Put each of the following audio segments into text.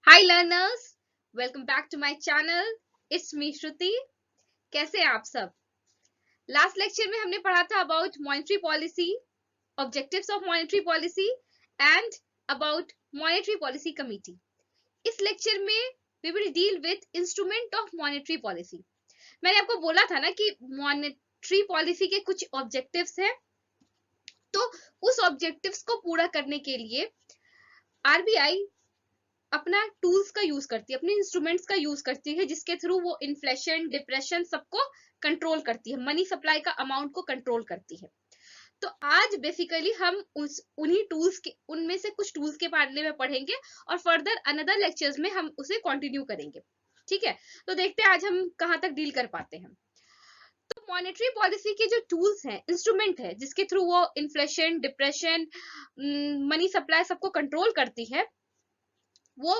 Hi learners, welcome back to my channel. It's me Shruti. कैसे हैं आप सब? लास्ट लेक्चर में हमने पढ़ा था about monetary policy, objectives of monetary policy and about monetary policy committee. इस लेक्चर में we will deal with instrument of monetary policy. मैंने आपको बोला था ना कि मॉनेटरी पॉलिसी के कुछ ऑब्जेक्टिव्स हैं, तो उस ऑब्जेक्टिव्स को पूरा करने के लिए आरबीआई अपना टूल्स का यूज करती है, अपने इंस्ट्रूमेंट्स का यूज करती है, जिसके थ्रू वो इन्फ्लेशन, डिप्रेशन सबको कंट्रोल करती है, मनी सप्लाई का अमाउंट को कंट्रोल करती है। तो आज बेसिकली हम उन्हीं टूल्स के, उनमें से कुछ टूल्स के बारे में पढ़ेंगे और फर्दर अनदर लेक्चर्स में हम उसे कंटिन्यू करेंगे। ठीक है, तो देखते हैं आज हम कहां तक डील कर पाते हैं। तो मॉनेटरी पॉलिसी के जो टूल्स हैं, इंस्ट्रूमेंट है, जिसके थ्रू वो इन्फ्लेशन, डिप्रेशन, मनी सप्लाई सबको कंट्रोल करती है, वो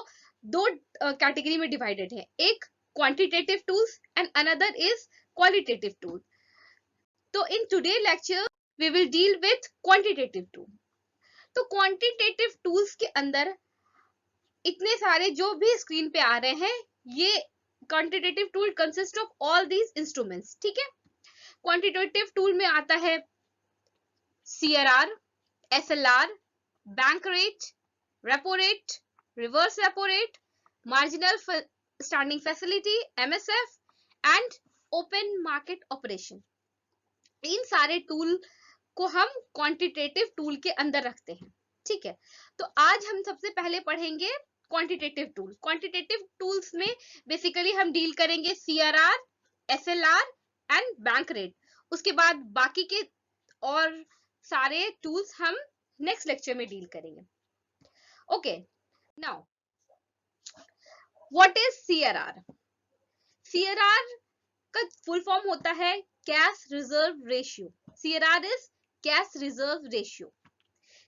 दो कैटेगरी में डिवाइडेड है। एक quantitative tools and another is qualitative tool. तो in today lecture we will deal with quantitative tool. तो क्वांटिटेटिव टूल्स के अंदर इतने सारे जो भी स्क्रीन पे आ रहे हैं, ये quantitative tool consist of all these instruments. ठीक है, क्वांटिटेटिव टूल में आता है CRR, SLR, bank rate, repo rate, reverse repo rate, marginal standing facility MSF and open market operation. इन सारे टूल को हम क्वांटिटेटिव टूल के अंदर रखते हैं। ठीक है, तो आज हम सबसे पहले पढ़ेंगे क्वांटिटेटिव टूल। क्वांटिटेटिव टूल्स में बेसिकली हम डील करेंगे CRR, SLR and bank rate. उसके बाद बाकी के और सारे टूल्स हम नेक्स्ट लेक्चर में डील करेंगे। Okay, now what is CRR? CRR का फुल फॉर्म होता है cash reserve ratio. CRR is cash reserve ratio.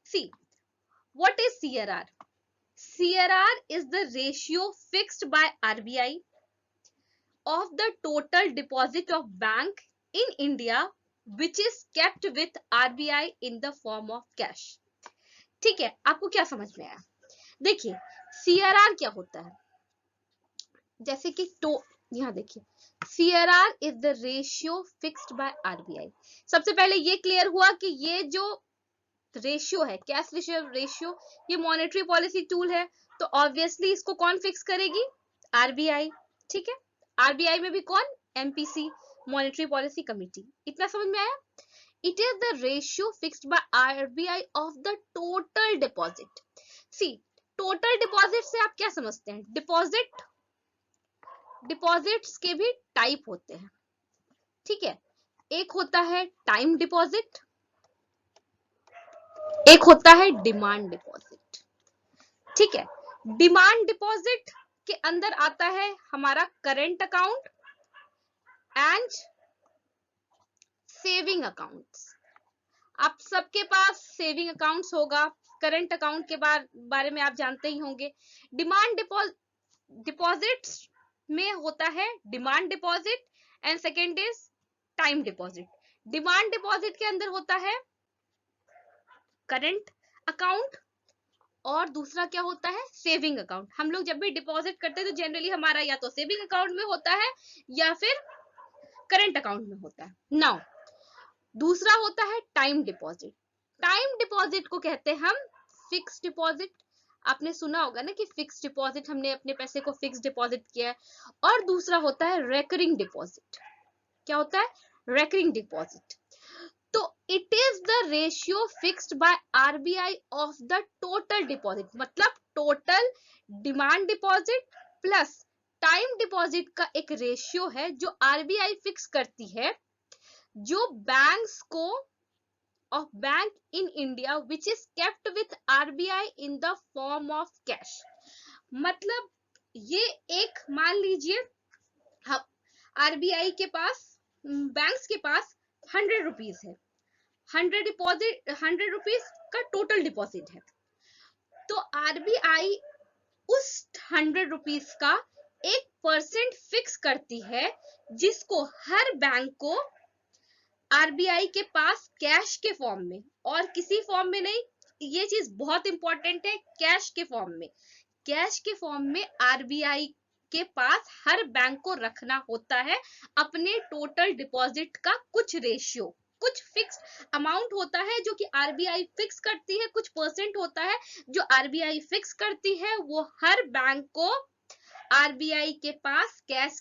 See, what is CRR? CRR is the ratio fixed by RBI of the total deposit of bank in India which is kept with RBI in the form of cash. ठीक है, आपको क्या समझ में आया? देखिए, CRR क्या होता है? जैसे कि यहाँ देखिए, CRR is the ratio fixed by RBI. सबसे पहले ये क्लियर हुआ कि ये जो रेशियो है, कैश रिजर्व रेशियो, ये मॉनेटरी पॉलिसी टूल है, तो ऑब्वियसली इसको कौन फिक्स करेगी? आरबीआई। ठीक है, आरबीआई में भी कौन? MPC, monetary policy committee. इतना समझ में आया? It is the ratio fixed by RBI of the total deposit. See, total deposit से आप क्या समझते हैं? डिपॉजिट्स के भी टाइप होते हैं। ठीक है, एक होता है टाइम डिपॉजिट, एक होता है डिमांड डिपॉजिट। ठीक है, डिमांड डिपॉजिट के अंदर आता है हमारा current account and saving accounts. आप सबके पास सेविंग अकाउंट्स होगा, करंट अकाउंट के बारे में आप जानते ही होंगे। डिमांड डिपॉजिट्स में होता है demand deposit and second is time deposit. Demand deposit के अंदर होता है करंट अकाउंट और दूसरा क्या होता है? Saving account. हम लोग जब भी डिपॉजिट करते हैं तो जनरली हमारा या तो सेविंग अकाउंट में होता है या फिर करंट अकाउंट में होता है। नाउ दूसरा होता है टाइम डिपॉजिट। टाइम डिपॉजिट को कहते हैं हम फिक्स डिपॉजिट। आपने सुना होगा ना कि फिक्स डिपॉजिट, हमने अपने पैसे को फिक्स डिपॉजिट किया है। और दूसरा होता है रेकरिंग डिपॉजिट। क्या होता है? Recurring deposit. तो it is the ratio fixed by RBI of the total deposit, मतलब total demand deposit plus time deposit का एक रेशियो है जो आरबीआई फिक्स करती है, जो बैंक्स को of bank in India which is kept with RBI in the form of cash. मतलब ये एक, मान लीजिए आरबीआई के पास, बैंक्स के पास 100 रुपीज है, 100 रुपीज का टोटल डिपॉजिट है, तो आरबीआई उस 100 रुपीज का 1% फिक्स करती है, जिसको हर बैंक को आरबीआई के पास कैश के फॉर्म में, और किसी फॉर्म में नहीं, ये चीज बहुत इंपॉर्टेंट है, कैश के फॉर्म में, कैश के फॉर्म में आरबीआई के पास हर बैंक को रखना होता है अपने टोटल डिपॉजिट का कुछ रेशियो, कुछ फिक्स्ड अमाउंट होता है जो कि आरबीआई फिक्स करती है, कुछ परसेंट होता है जो आरबीआई फिक्स करती है, वो हर बैंक को आरबीआई के पास कैश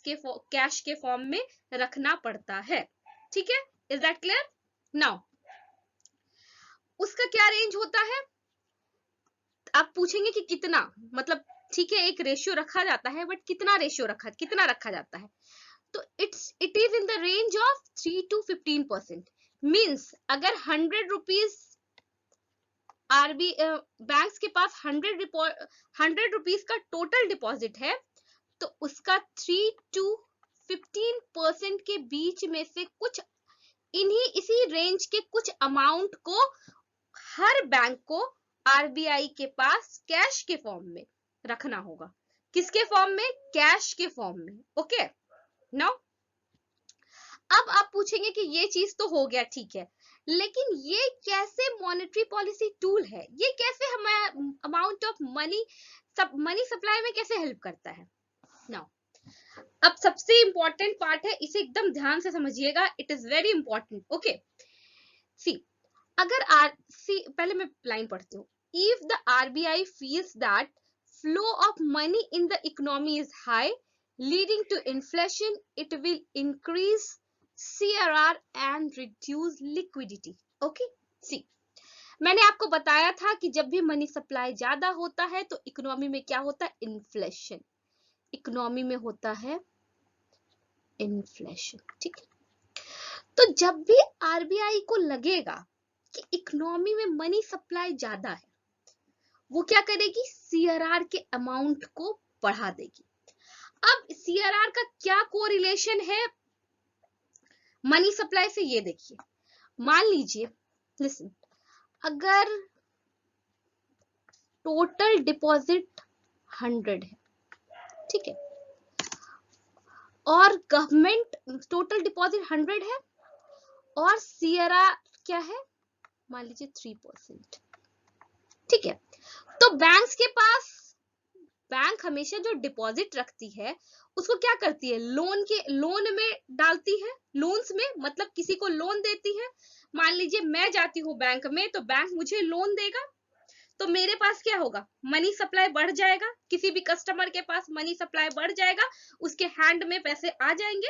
के फॉर्म में रखना पड़ता है। ठीक है, इज दैट क्लियर? नाउ उसका क्या रेंज होता है? आप पूछेंगे कि कितना, मतलब ठीक है एक रेशियो रखा जाता है, बट कितना रेशियो कितना रखा जाता है? तो it is in the range of 3 to 15%। Means अगर 100 रुपीज बैंक्स के पास 100 रुपीज का टोटल डिपॉजिट है, तो उसका 3 to 15% के बीच में से कुछ इसी रेंज के कुछ अमाउंट को हर बैंक को आरबीआई के पास कैश के फॉर्म में रखना होगा। किसके फॉर्म में? कैश के फॉर्म में। ओके नाउ अब आप पूछेंगे कि ये चीज तो हो गया, ठीक है, लेकिन ये कैसे मॉनेटरी पॉलिसी टूल है, ये कैसे हमें अमाउंट ऑफ मनी सप्लाई में कैसे हेल्प करता है? नाउ अब सबसे इंपॉर्टेंट पार्ट है, इसे एकदम ध्यान से समझिएगा, it is very important. Okay see अगर पहले मैं लाइन पढ़ती हूँ। If the RBI feels that flow of money in the economy is high leading to inflation, it will increase CRR and reduce liquidity. Okay see मैंने आपको बताया था कि जब भी मनी सप्लाई ज्यादा होता है तो इकोनॉमी में क्या होता है? इन्फ्लेशन। इकोनॉमी में होता है इन्फ्लेशन। ठीक है, तो जब भी आरबीआई को लगेगा कि इकोनॉमी में मनी सप्लाई ज्यादा है, वो क्या करेगी? सीआरआर के अमाउंट को बढ़ा देगी। अब सीआरआर का क्या कोरिलेशन है मनी सप्लाई से, ये देखिए। मान लीजिए, लिसन, अगर टोटल डिपॉजिट 100 है, ठीक है, और गवर्नमेंट टोटल डिपॉजिट 100 है और सीआरआर क्या है? मान लीजिए 3%। ठीक है, तो बैंक हमेशा जो डिपॉजिट रखती है उसको क्या करती है? लोन में डालती है, लोन्स में, मतलब किसी को लोन देती है। मान लीजिए मैं जाती हूँ बैंक में, तो बैंक मुझे लोन देगा, तो मेरे पास क्या होगा? मनी सप्लाई बढ़ जाएगा, किसी भी कस्टमर के पास मनी सप्लाई बढ़ जाएगा, उसके हैंड में पैसे आ जाएंगे,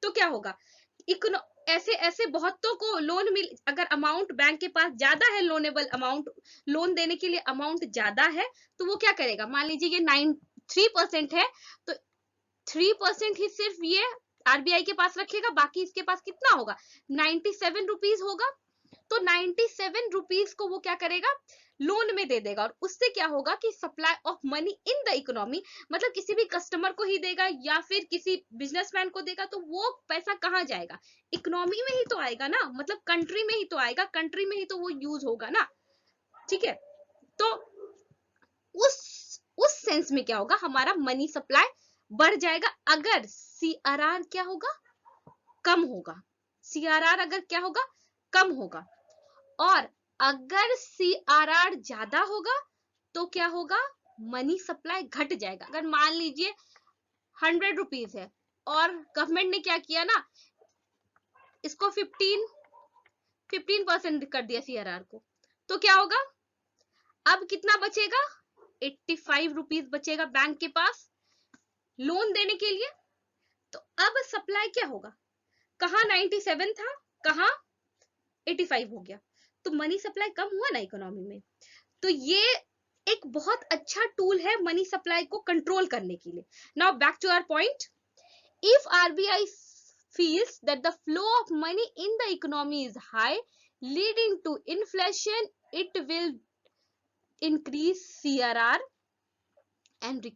तो क्या होगा? ऐसे ऐसे बहुतों को लोन मिल, अगर अमाउंट बैंक के पास ज्यादा है, लोनेबल अमाउंट, लोन देने के लिए अमाउंट ज्यादा है, तो वो क्या करेगा? मान लीजिए ये 3% है, तो 3% ही सिर्फ ये आरबीआई के पास रखेगा, बाकी इसके पास कितना होगा? 97 रुपीज होगा। तो 97 रुपीज को वो क्या करेगा? लोन में दे देगा, और उससे क्या होगा कि supply of money in the economy, मतलब किसी भी कस्टमर को ही देगा या फिर किसी बिजनेसमैन को देगा, तो वो पैसा कहाँ जाएगा? इकोनॉमी में ही तो आएगा ना, मतलब कंट्री में ही तो आएगा, कंट्री में ही तो वो यूज होगा ना। ठीक है, तो उस सेंस में क्या होगा? हमारा मनी सप्लाई बढ़ जाएगा अगर सीआरआर क्या होगा? कम होगा। सीआरआर अगर क्या होगा? कम होगा। और अगर सीआरआर ज्यादा होगा तो क्या होगा? मनी सप्लाई घट जाएगा। अगर मान लीजिए 100 रुपीज है और गवर्नमेंट ने क्या किया ना, इसको 15% कर दिया सीआरआर को, तो क्या होगा? अब कितना बचेगा? 85 रुपीज बचेगा बैंक के पास लोन देने के लिए। तो अब सप्लाई क्या होगा? कहां 97 था, कहां 85 हो गया, तो मनी सप्लाई कम हुआ ना इकोनॉमी में। तो ये एक बहुत अच्छा टूल है मनी सप्लाई को कंट्रोल करने के लिए। Now back to our point, if RBI feels that the flow of money in the economy is high leading to inflation, it will increase CRR and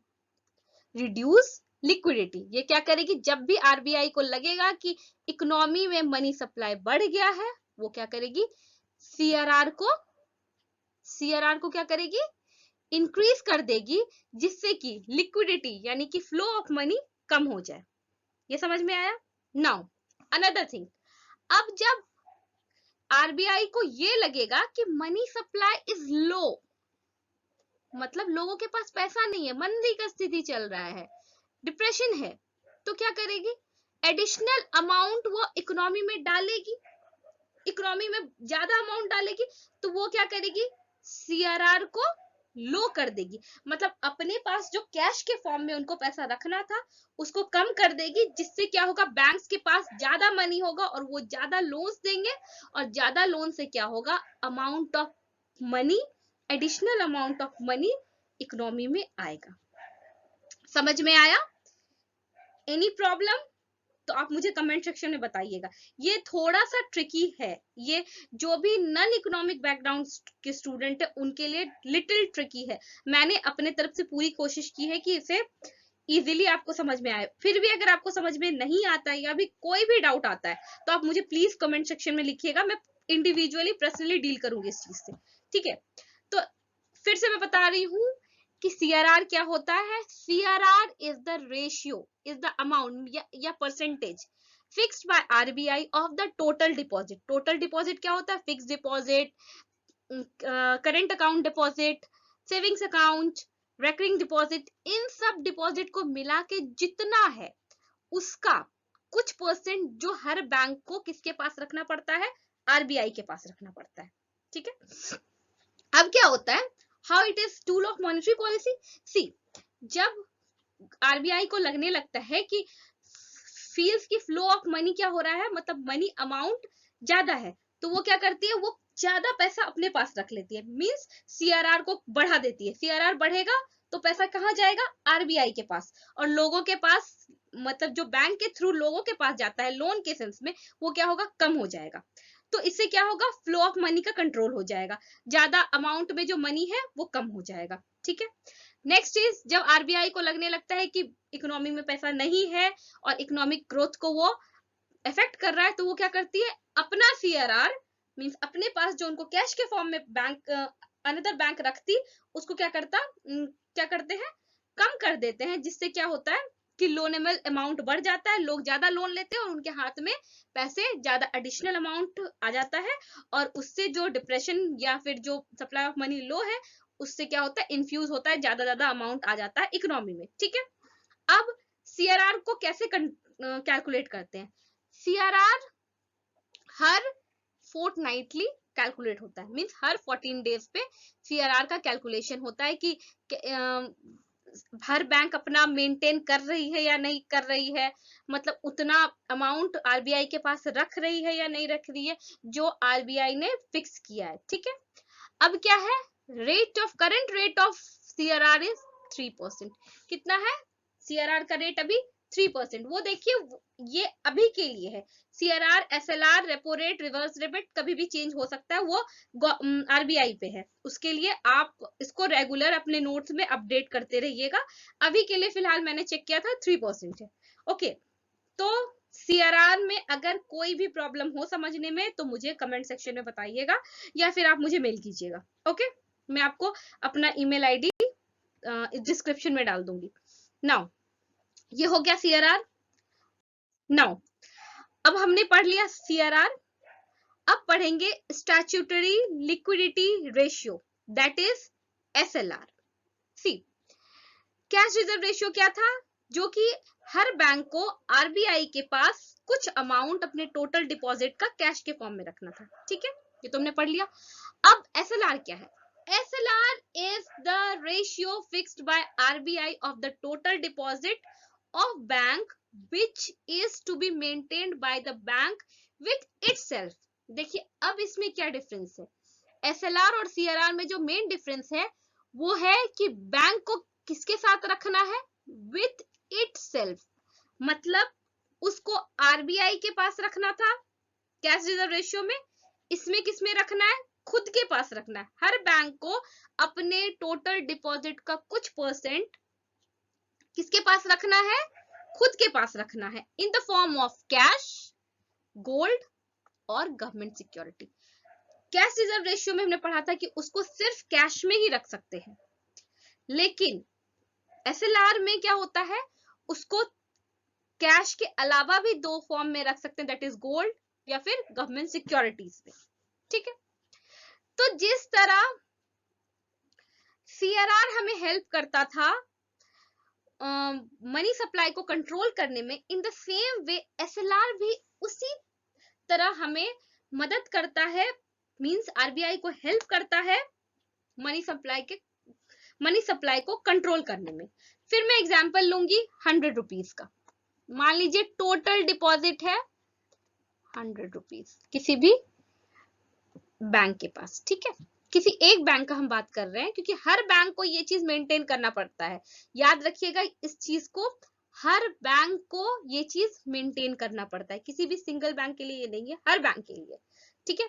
reduce liquidity। ये क्या करेगी? जब भी RBI को लगेगा कि इकोनॉमी में मनी सप्लाई बढ़ गया है, वो क्या करेगी? सीआरआर को क्या करेगी? इंक्रीज कर देगी, जिससे कि लिक्विडिटी यानी कि फ्लो ऑफ मनी कम हो जाए। ये समझ में आया? नाउ अनदर थिंग, अब जब आरबीआई को ये लगेगा कि मनी सप्लाई इज लो, मतलब लोगों के पास पैसा नहीं है, मंदी का स्थिति चल रहा है, डिप्रेशन है, तो क्या करेगी, एडिशनल अमाउंट वो इकोनॉमी में डालेगी, इकोनॉमी में ज्यादा अमाउंट डालेगी, तो वो क्या करेगी, सीआरआर को लो कर देगी, मतलब अपने पास जो कैश के फॉर्म में उनको पैसा रखना था उसको कम कर देगी, जिससे क्या होगा, बैंक्स के पास ज्यादा मनी होगा और वो ज्यादा लोन्स देंगे, और ज्यादा लोन से क्या होगा, amount of money, additional amount of money economy में आएगा। समझ में आया? Any problem? तो आप मुझे कमेंट सेक्शन में बताइएगा। ये थोड़ा सा ट्रिकी है, ये जो भी नॉन इकोनॉमिक बैकग्राउंड के स्टूडेंट है उनके लिए लिटिल ट्रिकी है। मैंने अपने तरफ से पूरी कोशिश की है कि इसे इजीली आपको समझ में आए। फिर भी अगर आपको समझ में नहीं आता है या भी कोई भी डाउट आता है तो आप मुझे प्लीज कमेंट सेक्शन में लिखिएगा, मैं इंडिविजुअली पर्सनली डील करूंगी इस चीज से, ठीक है? तो फिर से मैं बता रही हूँ कि सीआरआर क्या होता है। CRR is the ratio, is the amount या percentage fixed by RBI of the total deposit. Total deposit क्या होता है, fixed deposit, current account deposit, savings account, recurring deposit, इन सब डिपॉजिट को मिला के जितना है उसका कुछ परसेंट जो हर बैंक को किसके पास रखना पड़ता है, आरबीआई के पास रखना पड़ता है, ठीक है? अब क्या होता है, how it is tool of monetary policy. See, जब आरबीआई को लगने लगता है कि फील्स की फ्लो ऑफ मनी क्या हो रहा है, मतलब मनी अमाउंट ज्यादा है, तो वो क्या करती है, वो ज्यादा पैसा अपने पास रख लेती है, मींस सीआरआर को बढ़ा देती है। सीआरआर बढ़ेगा तो पैसा कहाँ जाएगा, आरबीआई के पास, और लोगों के पास, मतलब जो बैंक के थ्रू लोगों के पास जाता है लोन के सेंस में, वो क्या होगा, कम हो जाएगा। तो इससे क्या होगा, फ्लो ऑफ मनी का कंट्रोल हो जाएगा, ज्यादा अमाउंट में जो मनी है वो कम हो जाएगा, ठीक है? नेक्स्ट इज, जब आरबीआई को लगने लगता है कि इकोनॉमी में पैसा नहीं है और इकोनॉमिक ग्रोथ को वो इफेक्ट कर रहा है, तो वो क्या करती है, अपना सीआरआर मींस अपने पास जो उनको कैश के फॉर्म में बैंक अनदर बैंक रखती, उसको क्या करते हैं, कम कर देते हैं, जिससे क्या होता है कि लोनेबल अमाउंट बढ़ जाता है, लोग ज्यादा लोन लेते हैं और उनके हाथ में पैसे ज्यादा एडिशनल अमाउंट आ जाता है, और उससे जो डिप्रेशन या फिर जो सप्लाई ऑफ मनी लो है उससे क्या होता है, इन्फ्यूज होता है, ज्यादा अमाउंट आ जाता है इकोनॉमी में, ठीक है? अब सीआरआर को कैसे कैलकुलेट करते हैं, सीआरआर हर फोर्टनाइटली कैलकुलेट होता है, मींस हर 14 डेज पे सीआरआर का कैलकुलेशन होता है कि हर बैंक अपना मेंटेन कर रही है या नहीं कर रही है, मतलब उतना अमाउंट आरबीआई के पास रख रही है या नहीं रख रही है जो आरबीआई ने फिक्स किया है, ठीक है? अब क्या है, current rate of CRR is 3%। कितना है सीआरआर का रेट अभी, 3%। वो देखिए, ये अभी के लिए है। CRR, SLR, repo rate, reverse rate कभी भी चेंज हो सकता है, वो आरबीआई पे है, उसके लिए आप इसको रेगुलर अपने नोट्स में अपडेट करते रहिएगा। अभी के लिए फिलहाल मैंने चेक किया था 3% है, ओके? तो सीआरआर में अगर कोई भी प्रॉब्लम हो समझने में तो मुझे कमेंट सेक्शन में बताइएगा या फिर आप मुझे मेल कीजिएगा, ओके? मैं आपको अपना ईमेल आईडी डिस्क्रिप्शन में डाल दूंगी। नाउ ये हो गया सीआरआर। नाउ अब हमने पढ़ लिया सीआरआर, अब पढ़ेंगे statutory liquidity ratio, that is SLR. See, cash reserve ratio क्या था, जो कि हर बैंक को आरबीआई के पास कुछ अमाउंट अपने टोटल डिपॉजिट का कैश के फॉर्म में रखना था, ठीक है? ये तुमने पढ़ लिया। अब एसएलआर क्या है, SLR is the ratio fixed by RBI of the total deposit of bank which is to be maintained by the bank with itself। देखिए अब इसमें क्या डिफरेंस है, एसएलआर और सीआरआर में जो मेन डिफरेंस है वो है कि बैंक को किसके साथ रखना है, with itself, मतलब उसको आरबीआई के पास रखना था कैश रिजर्व रेशियो में, इसमें किसमें रखना है, खुद के पास रखना है। हर बैंक को अपने टोटल डिपॉजिट का कुछ परसेंट किसके पास रखना है, खुद के पास रखना है, in the form of cash, gold और government security. Cash reserve ratio में हमने पढ़ा था कि उसको सिर्फ कैश में ही रख सकते हैं, लेकिन एसएलआर में क्या होता है, उसको कैश के अलावा भी दो फॉर्म में रख सकते हैं, दैट इज गोल्ड या फिर गवर्नमेंट सिक्योरिटीज में, ठीक है? तो जिस तरह CRR हमें हेल्प करता था मनी सप्लाई को कंट्रोल करने में, in the same way SLR भी उसी तरह हमें मदद करता है, मींस RBI को हेल्प करता है मनी सप्लाई को कंट्रोल करने में। फिर मैं एग्जांपल लूंगी 100 रुपीज का। मान लीजिए टोटल डिपॉजिट है 100 रुपीज किसी भी बैंक के पास, ठीक है, किसी एक बैंक का हम बात कर रहे हैं, क्योंकि हर बैंक को ये चीज मेंटेन करना पड़ता है। याद रखिएगा इस चीज को, हर बैंक को ये चीज मेंटेन करना पड़ता है, किसी भी सिंगल बैंक के लिए ये नहीं है, हर बैंक के लिए, ठीक है।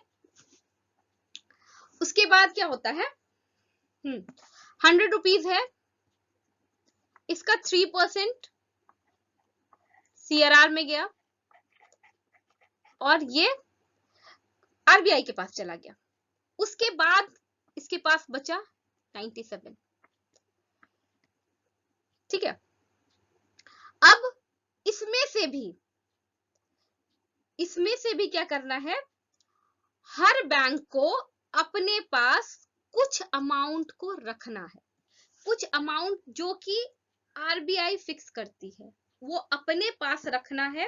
उसके बाद क्या होता है, 100 रुपीज है, इसका 3% CRR में गया और ये RBI के पास चला गया। उसके बाद इसके पास बचा 97, ठीक है। अब इसमें से भी क्या करना है, हर बैंक को अपने पास कुछ अमाउंट को रखना है, कुछ अमाउंट जो कि RBI फिक्स करती है वो अपने पास रखना है,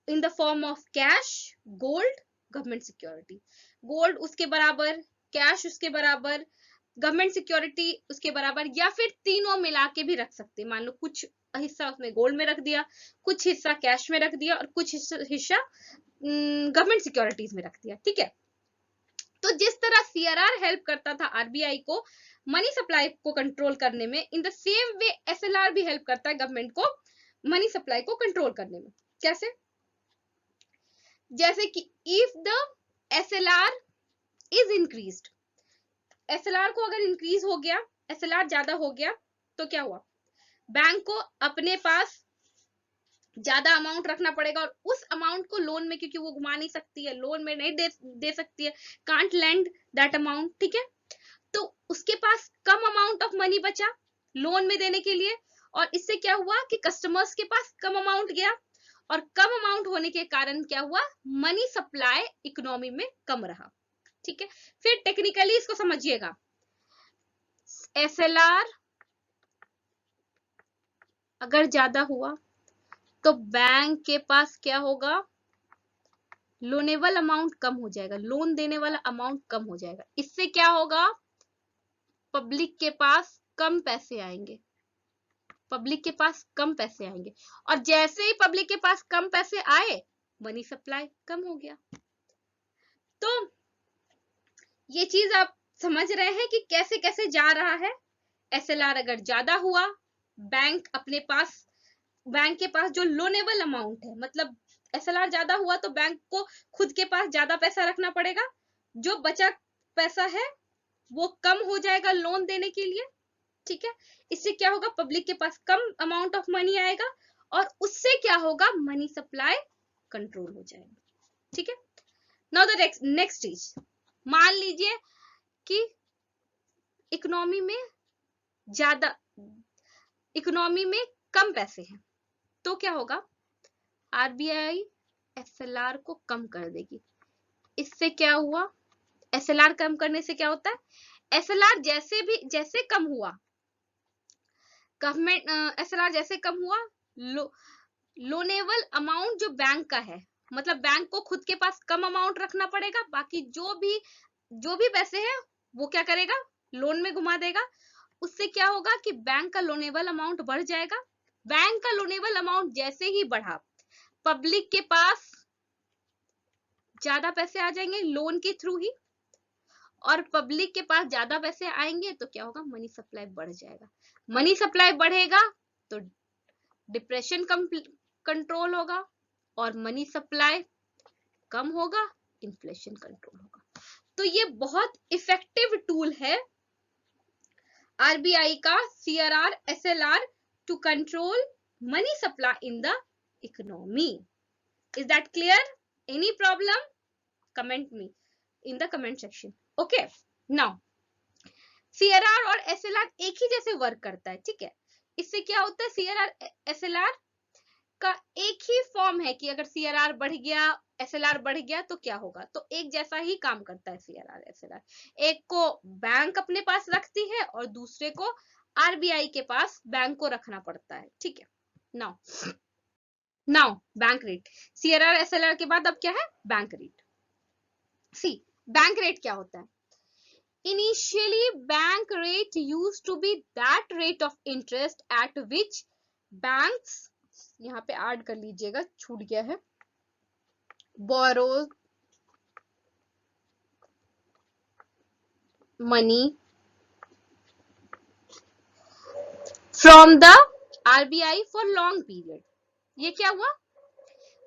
in the form of cash, gold, government security. Gold उसके बराबर, कैश उसके बराबर, गवर्नमेंट सिक्योरिटी उसके बराबर, या फिर तीनों मिला के भी रख सकते हैं। मान लो कुछ हिस्सा उसमें गोल्ड में रख दिया, कुछ हिस्सा कैश में रख दिया और कुछ हिस्सा गवर्नमेंट सिक्योरिटीज में रख दिया, ठीक है। तो जिस तरह CRR हेल्प करता था RBI को मनी सप्लाई को कंट्रोल करने में, in the same way SLR भी हेल्प करता है गवर्नमेंट को मनी सप्लाई को कंट्रोल करने में। कैसे? जैसे कि if the SLR is increased, SLR को अगर इंक्रीज हो गया, SLR ज्यादा हो गया, तो क्या हुआ, बैंक को अपने पास ज्यादा अमाउंट रखना पड़ेगा और उस अमाउंट को लोन में, क्योंकि वो घुमा नहीं सकती है, लोन में नहीं दे सकती है, कांट लेंड दैट अमाउंट, ठीक है। तो उसके पास कम अमाउंट ऑफ मनी बचा लोन में देने के लिए, और इससे क्या हुआ कि कस्टमर्स के पास कम अमाउंट गया, और कम अमाउंट होने के कारण क्या हुआ, मनी सप्लाई इकोनॉमी में कम रहा, ठीक है। फिर टेक्निकली इसको समझिएगा, SLR अगर ज्यादा हुआ तो बैंक के पास क्या होगा, लोनेबल अमाउंट कम हो जाएगा, लोन देने वाला अमाउंट कम हो जाएगा। इससे क्या होगा, पब्लिक के पास कम पैसे आएंगे, पब्लिक के पास कम पैसे आएंगे, और जैसे ही पब्लिक के पास कम पैसे आए मनी सप्लाई कम हो गया। तो ये चीज आप समझ रहे हैं कि कैसे कैसे जा रहा है। SLR अगर ज्यादा हुआ, बैंक के पास जो लोनेबल अमाउंट है, मतलब SLR ज्यादा हुआ तो बैंक को खुद के पास ज्यादा पैसा रखना पड़ेगा, जो बचा पैसा है वो कम हो जाएगा लोन देने के लिए, ठीक है। इससे क्या होगा, पब्लिक के पास कम अमाउंट ऑफ मनी आएगा और उससे क्या होगा, मनी सप्लाई कंट्रोल हो जाएगा, ठीक है। नाउ द नेक्स्ट चीज, मान लीजिए कि इकोनॉमी में कम पैसे हैं, तो क्या होगा, RBI SLR को कम कर देगी। इससे क्या हुआ, SLR कम करने से क्या होता है, SLR जैसे कम हुआ, SLR जैसे कम हुआ, लोनेबल अमाउंट जो बैंक का है, मतलब बैंक को खुद के पास कम अमाउंट रखना पड़ेगा, बाकी जो भी पैसे हैं वो क्या करेगा, लोन में घुमा देगा। उससे क्या होगा कि बैंक का लोनेबल अमाउंट बढ़ जाएगा। बैंक का लोनेबल अमाउंट जैसे ही बढ़ा, पब्लिक के पास ज्यादा पैसे आ जाएंगे लोन के थ्रू ही, और पब्लिक के पास ज्यादा पैसे आएंगे तो क्या होगा, मनी सप्लाई बढ़ जाएगा। मनी सप्लाई बढ़ेगा तो डिप्रेशन कंट्रोल होगा, और मनी सप्लाई कम होगा, इन्फ्लेशन कंट्रोल होगा। तो ये बहुत इफेक्टिव टूल है RBI का, CRR SLR to control money supply in the economy. Is that clear? Any problem? Comment me in the comment section. Okay, now CRR और SLR एक ही जैसे वर्क करता है, ठीक है। इससे क्या होता है, CRR SLR का एक ही फॉर्म है कि अगर CRR बढ़ गया, SLR बढ़ गया तो क्या होगा, तो एक जैसा ही काम करता है CRR SLR। एक को बैंक अपने पास रखती है और दूसरे को RBI के पास बैंक को रखना पड़ता है, ठीक है। Now bank rate, CRR SLR के बाद अब क्या है, bank rate. See bank rate क्या होता है, initially bank rate used to be that rate of interest at which banks, यहाँ पे ऐड कर लीजिएगा, छूट गया है, borrow money from the RBI for long period. ये क्या हुआ,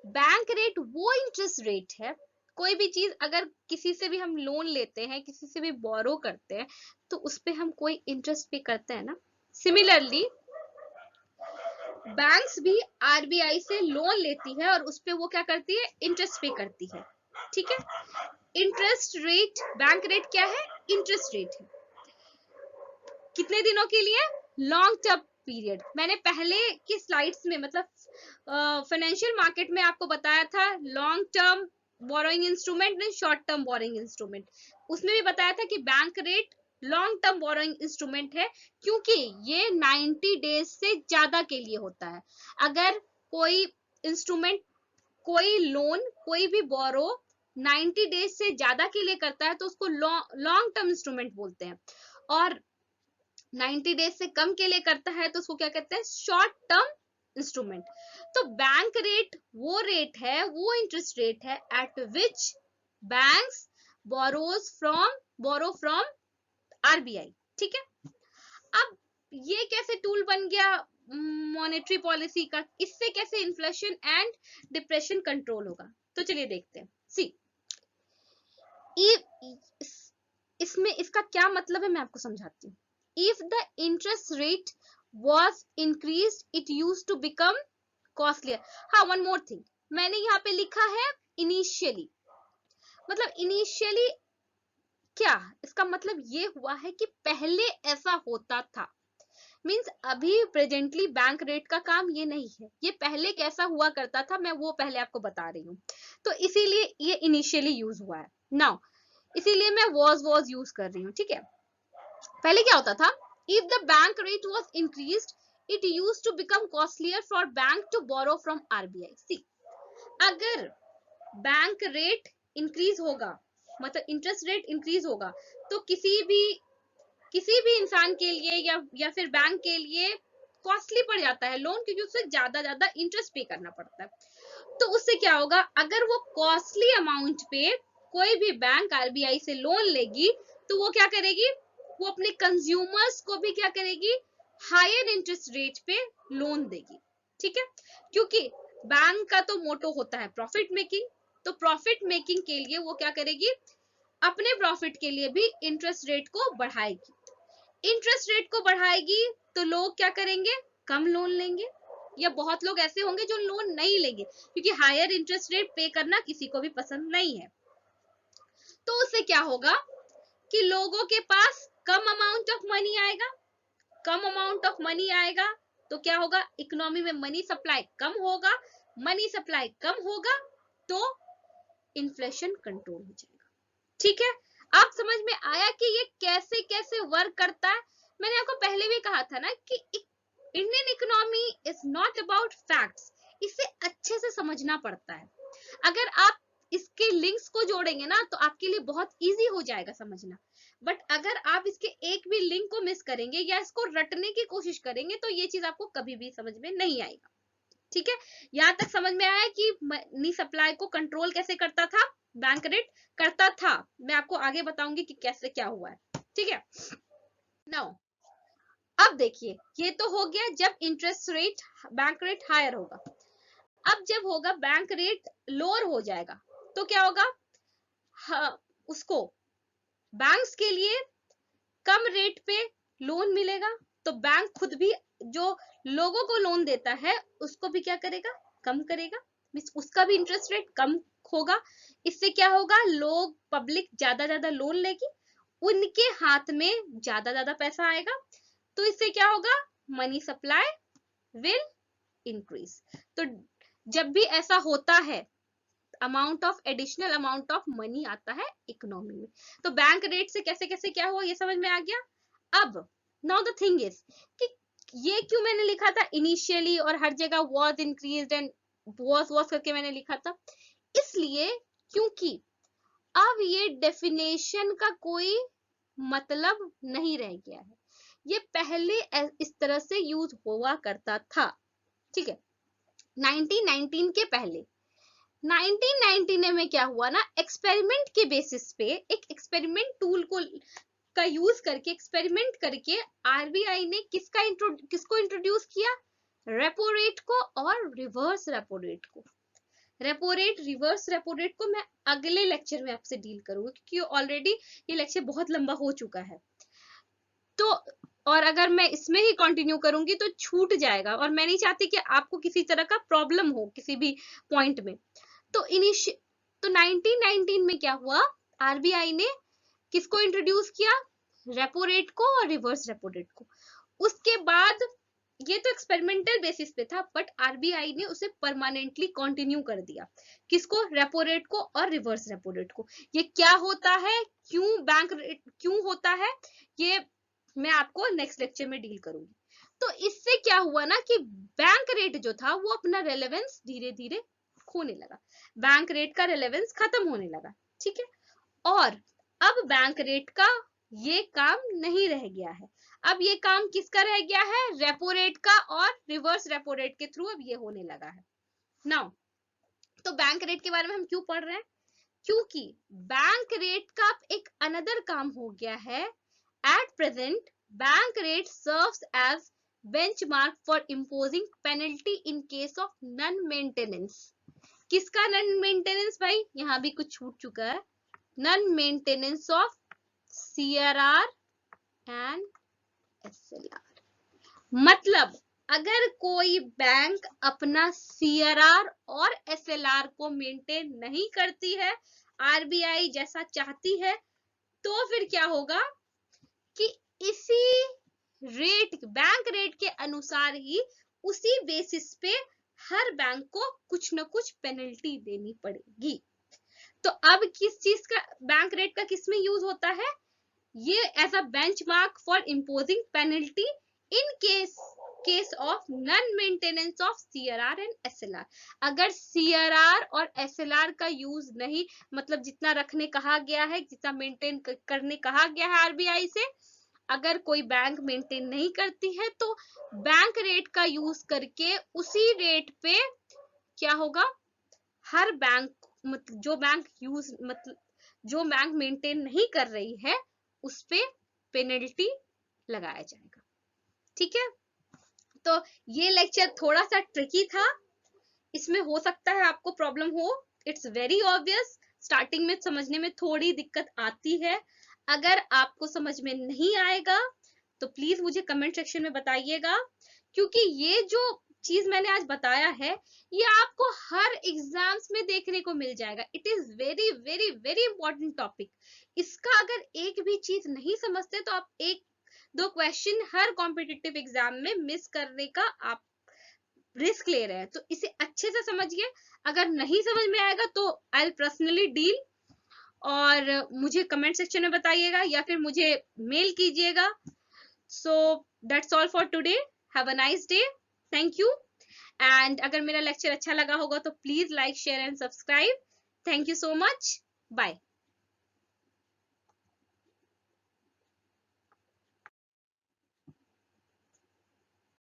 बैंक रेट वो इंटरेस्ट रेट है, कोई भी चीज अगर किसी से भी हम लोन लेते हैं, किसी से भी बोरो करते हैं, तो उस पे हम कोई इंटरेस्ट पे करते हैं ना। सिमिलरली बैंक्स भी RBI से लोन लेती है और उस पे वो क्या करती है, इंटरेस्ट पे करती है, ठीक है। इंटरेस्ट रेट, बैंक रेट क्या है, इंटरेस्ट रेट है, कितने दिनों के लिए, लॉन्ग टर्म पीरियड। मैंने पहले की स्लाइड्स में मतलब फाइनेंशियल मार्केट में आपको बताया था long term borrowing instrument and short term borrowing instrument, उसमें भी बताया था कि bank rate long term borrowing instrument है, क्योंकि ये 90 डेज से ज्यादा के लिए होता है। अगर कोई इंस्ट्रूमेंट, कोई लोन, कोई भी बोरो 90 डेज से ज्यादा के लिए करता है तो उसको लॉन्ग टर्म इंस्ट्रूमेंट बोलते हैं, और 90 डेज से कम के लिए करता है तो उसको क्या कहते हैं, शॉर्ट टर्म इंस्ट्रूमेंट। तो बैंक रेट वो रेट है, वो इंटरेस्ट रेट है at which banks borrow from RBI, ठीक है। अब ये कैसे टूल बन गया मॉनेटरी पॉलिसी का, इससे कैसे इन्फ्लेशन एंड डिप्रेशन कंट्रोल होगा, तो चलिए देखते हैं। सी इसमें इसका क्या मतलब है मैं आपको समझाती हूँ। If the interest rate was increased, it used to become costlier. हाँ, one more thing, मैंने यहाँ पे लिखा है initially, मतलब initially क्या, इसका मतलब ये हुआ है कि पहले ऐसा होता था, मीन्स अभी प्रेजेंटली बैंक रेट का काम ये नहीं है, ये पहले कैसा हुआ करता था मैं वो पहले आपको बता रही हूँ, तो इसीलिए ये इनिशियली यूज हुआ है। नाउ इसीलिए मैं was यूज कर रही हूँ, ठीक है। पहले क्या होता था, if the bank rate was increased, it used to become costlier for bank to borrow from RBI. See, अगर बैंक रेट इंक्रीज होगा, मतलब इंटरेस्ट रेट इंक्रीज होगा, तो किसी भी इंसान के लिए या फिर बैंक के लिए कॉस्टली पड़ जाता है लोन, क्योंकि उससे ज्यादा इंटरेस्ट पे करना पड़ता है। तो उससे क्या होगा, अगर वो कॉस्टली अमाउंट पे कोई भी बैंक RBI से लोन लेगी तो वो क्या करेगी, वो अपने कंज्यूमर्स को भी क्या करेगी, हायर इंटरेस्ट रेट पे लोन देगी, ठीक है। क्योंकि बैंक का तो मोटो होता है प्रॉफिट मेकिंग, तो प्रॉफिट मेकिंग के लिए वो क्या करेगी, अपने प्रॉफिट के लिए भी इंटरेस्ट रेट को बढ़ाएगी। इंटरेस्ट रेट को बढ़ाएगी तो लोग क्या करेंगे, कम लोन लेंगे, या बहुत लोग ऐसे होंगे जो लोन नहीं लेंगे, क्योंकि हायर इंटरेस्ट रेट पे करना किसी को भी पसंद नहीं है। तो उससे क्या होगा कि लोगों के पास कम अमाउंट ऑफ मनी आएगा, कम अमाउंट ऑफ मनी आएगा तो क्या होगा, इकोनॉमी में मनी सप्लाई कम होगा, मनी सप्लाई कम होगा तो इन्फ्लेशन कंट्रोल हो जाएगा, ठीक है। आप समझ में आया कि ये कैसे कैसे वर्क करता है। मैंने आपको पहले भी कहा था ना कि Indian economy is not about facts, इसे अच्छे से समझना पड़ता है। अगर आप इसके लिंक्स को जोड़ेंगे ना तो आपके लिए बहुत इजी हो जाएगा समझना, बट अगर आप इसके एक भी लिंक को मिस करेंगे या इसको रटने की कोशिश करेंगे तो ये चीज आपको कभी भी समझ में नहीं आएगा, ठीक है। यहां तक समझ में आया कि मनी सप्लाई को कंट्रोल कैसे करता था, बैंक रेट करता था। मैं आपको आगे बताऊंगी कि कैसे क्या हुआ है, ठीक है। नाउ अब देखिए, ये तो हो गया जब interest rate, bank rate higher होगा। अब जब होगा बैंक रेट लोअर हो जाएगा तो क्या होगा, हाँ, उसको बैंक्स के लिए कम रेट पे लोन मिलेगा, तो बैंक खुद भी जो लोगों को लोन देता है उसको भी क्या करेगा, कम करेगा, उसका भी इंटरेस्ट रेट कम होगा। इससे क्या होगा, लोग, पब्लिक ज्यादा लोन लेगी, उनके हाथ में ज्यादा पैसा आएगा, तो इससे क्या होगा, मनी सप्लाई विल इंक्रीज। तो जब भी ऐसा होता है, amount of additional amount of money आता है इकोनॉमी में। तो बैंक रेट से कैसे कैसे क्या हुआ ये समझ में आ गया। अब नाउ द थिंग इज कि ये क्यों मैंने लिखा था इनिशियली और हर जगह वाज इंक्रीज्ड एंड वाज करके मैंने लिखा था, इसलिए क्योंकि अब ये डेफिनेशन का कोई मतलब नहीं रह गया है, ये पहले इस तरह से यूज हुआ करता था, ठीक है। 1919 के पहले 1999 में क्या हुआ ना, एक्सपेरिमेंट के बेसिस पे एक एक्सपेरिमेंट टूल को का यूज करके एक्सपेरिमेंट करके आरबीआई ने किसको इंट्रोड्यूस किया, रेपो रेट को और रिवर्स रेपो रेट को। Repo rate reverse repo rate को मैं अगले लेक्चर में आपसे डील करूंगी क्योंकि ऑलरेडी ये लेक्चर बहुत लंबा हो चुका है, तो और अगर मैं इसमें ही कंटिन्यू करूंगी तो छूट जाएगा और मैं नहीं चाहती कि आपको किसी तरह का प्रॉब्लम हो किसी भी पॉइंट में। तो 1919 में क्या हुआ, आरबीआई ने किसको इंट्रोड्यूस किया, रेपो रेट को और रिवर्स रेपो रेट को। उसके बाद ये तो एक्सपेरिमेंटल बेसिस पे था, बट आरबीआई ने उसे परमानेंटली कंटिन्यू कर दिया, किसको, रेपो रेट को और रिवर्स रेपो रेट को। ये क्या होता है, क्यों बैंक रेट क्यों होता है, ये मैं आपको नेक्स्ट लेक्चर में डील करूंगी। तो इससे क्या हुआ ना कि बैंक रेट जो था वो अपना रेलेवेंस धीरे धीरे खोने लगा, बैंक रेट का रेलेवेंस खत्म होने लगा, ठीक है। और अब बैंक रेट का ये काम नहीं रह गया है, अब ये काम किसका रह गया है, रेपो रेट का और रिवर्स रेपो रेट के थ्रू अब ये होने लगा है। नाउ तो बैंक रेट के बारे में हम क्यों पढ़ रहे हैं, क्योंकि बैंक रेट का एक अनदर काम हो गया है। At present bank rate serves as benchmark for imposing penalty in case of non maintenance. किसका नॉन मेंटेनेंस भाई, यहाँ भी कुछ छूट चुका है, non maintenance of CRR and SLR. मतलब अगर कोई बैंक अपना सीआरआर और एसएलआर को मेंटेन नहीं करती है, आरबीआई जैसा चाहती है, तो फिर क्या होगा कि इसी रेट बैंक रेट के अनुसार ही उसी बेसिस पे हर बैंक को कुछ न कुछ पेनल्टी देनी पड़ेगी। तो अब किस चीज का बैंक रेट का किस में यूज होता है, ये as a benchmark for imposing penalty in case of non maintenance of CRR and SLR. अगर सीआरआर और एसएलआर का यूज नहीं, मतलब जितना रखने कहा गया है, जितना मेंटेन करने कहा गया है आरबीआई से, अगर कोई बैंक मेंटेन नहीं करती है तो बैंक रेट का यूज करके उसी रेट पे क्या होगा, हर बैंक मतलब जो बैंक मेंटेन नहीं कर रही है उस पे पेनल्टी लगाया जाएगा, ठीक है। तो ये लेक्चर थोड़ा सा ट्रिकी था, इसमें हो सकता है आपको प्रॉब्लम हो, इट्स वेरी ऑब्वियस, स्टार्टिंग में समझने में थोड़ी दिक्कत आती है। अगर आपको समझ में नहीं आएगा तो प्लीज मुझे कमेंट सेक्शन में बताइएगा, क्योंकि ये जो चीज मैंने आज बताया है ये आपको हर एग्जाम्स में देखने को मिल जाएगा। It is very very very important topic. इसका अगर एक भी चीज नहीं समझते तो आप एक दो क्वेश्चन हर कॉम्पिटिटिव एग्जाम में मिस करने का आप रिस्क ले रहे हैं, तो इसे अच्छे से समझिए। अगर नहीं समझ में आएगा तो आई विल पर्सनली डील, और मुझे कमेंट सेक्शन में बताइएगा या फिर मुझे मेल कीजिएगा। So that's all for today, have a nice day, thank you. And अगर मेरा लेक्चर अच्छा लगा होगा तो please like share and subscribe. Thank you so much, bye.